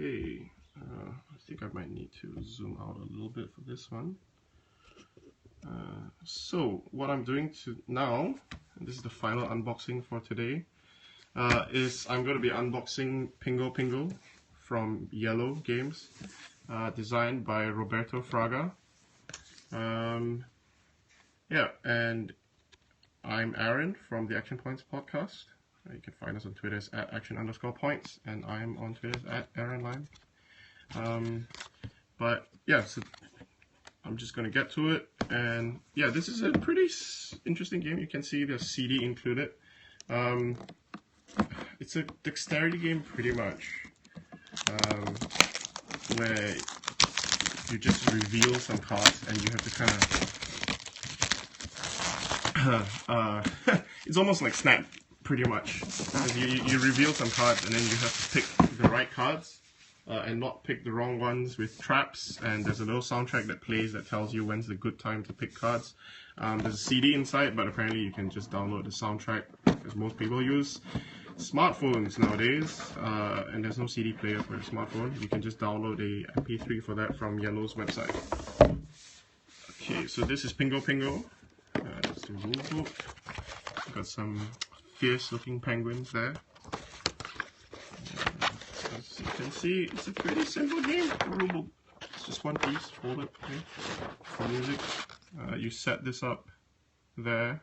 Okay, I think I might need to zoom out a little bit for this one. So what I'm doing now, and this is the final unboxing for today, is I'm going to be unboxing Pingo Pingo from Yellow Games, designed by Roberto Fraga. Yeah, and I'm Aaron from the Action Points podcast. You can find us on Twitter at action_points, and I'm on Twitter at AaronLime. But yeah, so I'm just gonna get to it, and yeah, this is a pretty interesting game. You can see there's CD included. It's a dexterity game, pretty much, where you just reveal some cards, and you have to kind of it's almost like Snap, pretty much. You reveal some cards, and then you have to pick the right cards and not pick the wrong ones with traps. And there's a little soundtrack that plays that tells you when's the good time to pick cards. There's a CD inside, but apparently you can just download the soundtrack, because most people use smartphones nowadays, and there's no CD player for a smartphone. You can just download a MP3 for that from Yellow's website. Okay, so this is Pingo Pingo. That's the rule book. Got some fierce-looking penguins there. As you can see, it's a pretty simple game. The rule book, it's just one piece, folded for music. You set this up there,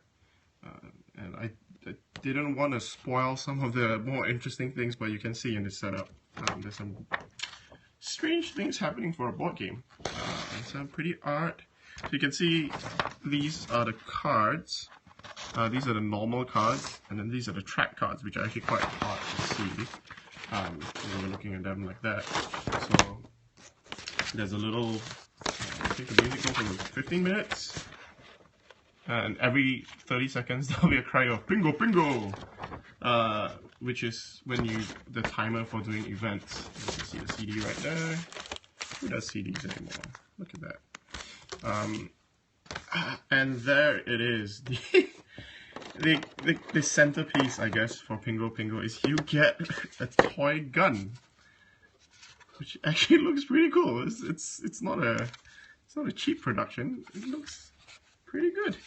and I didn't want to spoil some of the more interesting things, but you can see in this setup, there's some strange things happening for a board game, and some pretty art. So you can see these are the cards. These are the normal cards, and then these are the track cards, which are actually quite hard to see when you're looking at them like that. So there's a little, I think the music goes for 15 minutes, and every 30 seconds there'll be a cry of Pingo Pingo, which is when the timer for doing events. You can see the CD right there. Who does CDs anymore? Look at that. And there it is. The centerpiece, I guess, for Pingo Pingo is you get a toy gun, which actually looks pretty cool. It's not a cheap production. It looks pretty good.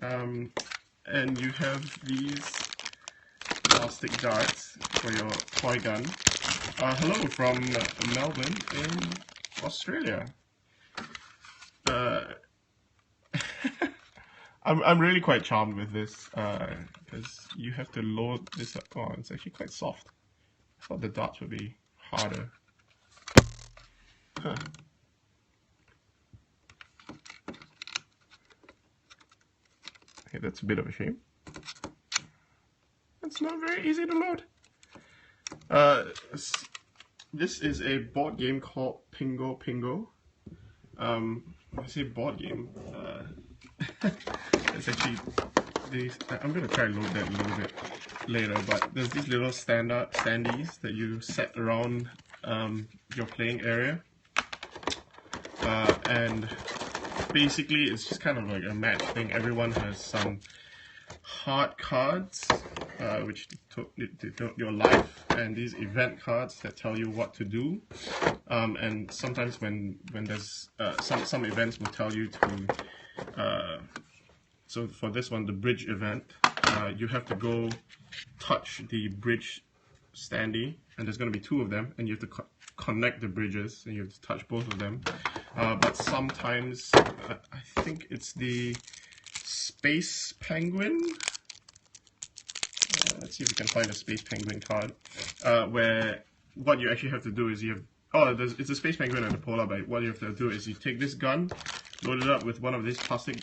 And you have these plastic darts for your toy gun. Hello from Melbourne in Australia. I'm really quite charmed with this, because you have to load this up. Oh, it's actually quite soft. I thought the darts would be harder. Huh. Okay, that's a bit of a shame. It's not very easy to load. This is a board game called Pingo Pingo. I say board game. It's actually these. I'm gonna try and load that a little bit later, but there's these little standees that you set around your playing area, and basically it's just kind of like a match thing. Everyone has some hard cards, which denote your life, and these event cards that tell you what to do. And sometimes when there's some events will tell you to. So for this one, the bridge event, you have to go touch the bridge standee, and there's going to be two of them, and you have to connect the bridges, and you have to touch both of them. But sometimes, I think it's the Space Penguin. Let's see if we can find a Space Penguin card, where what you actually have to do is it's a Space Penguin and a polar bear. What you have to do is you take this gun, load it up with one of these plastic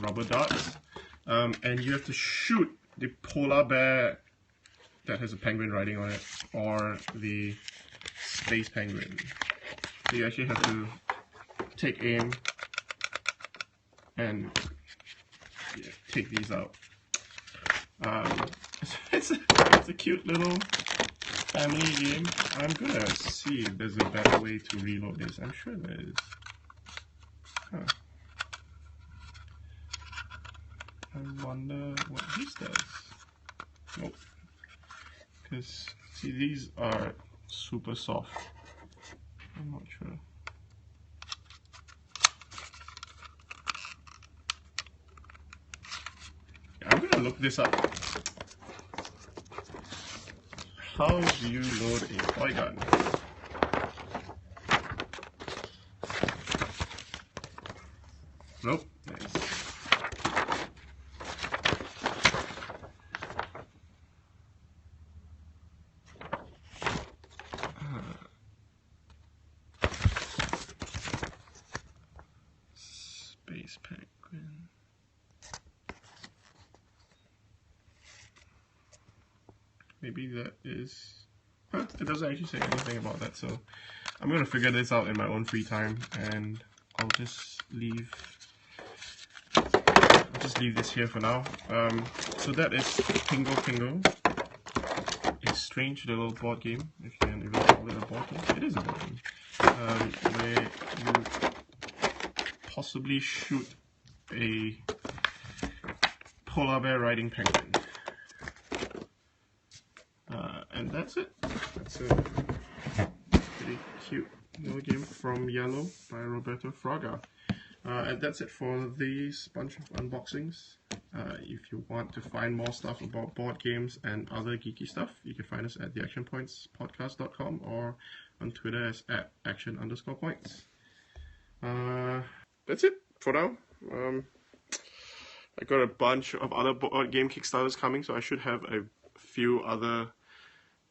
rubber darts, and you have to shoot the polar bear that has a penguin riding on it, or the Space Penguin. So you actually have to take aim and take these out. It's a cute little family game. I'm gonna see if there's a better way to reload this. I'm sure there is. Huh. I wonder what this does. Nope. Because See, these are super soft. I'm not sure. I'm gonna look this up. How do you load a toy gun? Nope. Nice. Space penguin. Maybe that is... Huh, it doesn't actually say anything about that, so I'm gonna figure this out in my own free time, and I'll just leave this here for now. So that is Pingo Pingo. A strange little board game, if you can even call it a board game. It is a board game. Where you possibly shoot a polar bear riding penguin. And that's it. That's a pretty cute little game from Yellow by Roberto Fraga. And that's it for this bunch of unboxings. If you want to find more stuff about board games and other geeky stuff, you can find us at theactionpointspodcast.com or on Twitter as @action_points. That's it for now. I got a bunch of other board game Kickstarters coming, so I should have a few other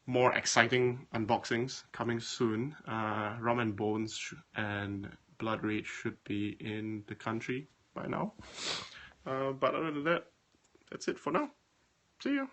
more exciting unboxings coming soon. Rum and Bones and Blood Rage should be in the country by now. But other than that, that's it for now. See ya!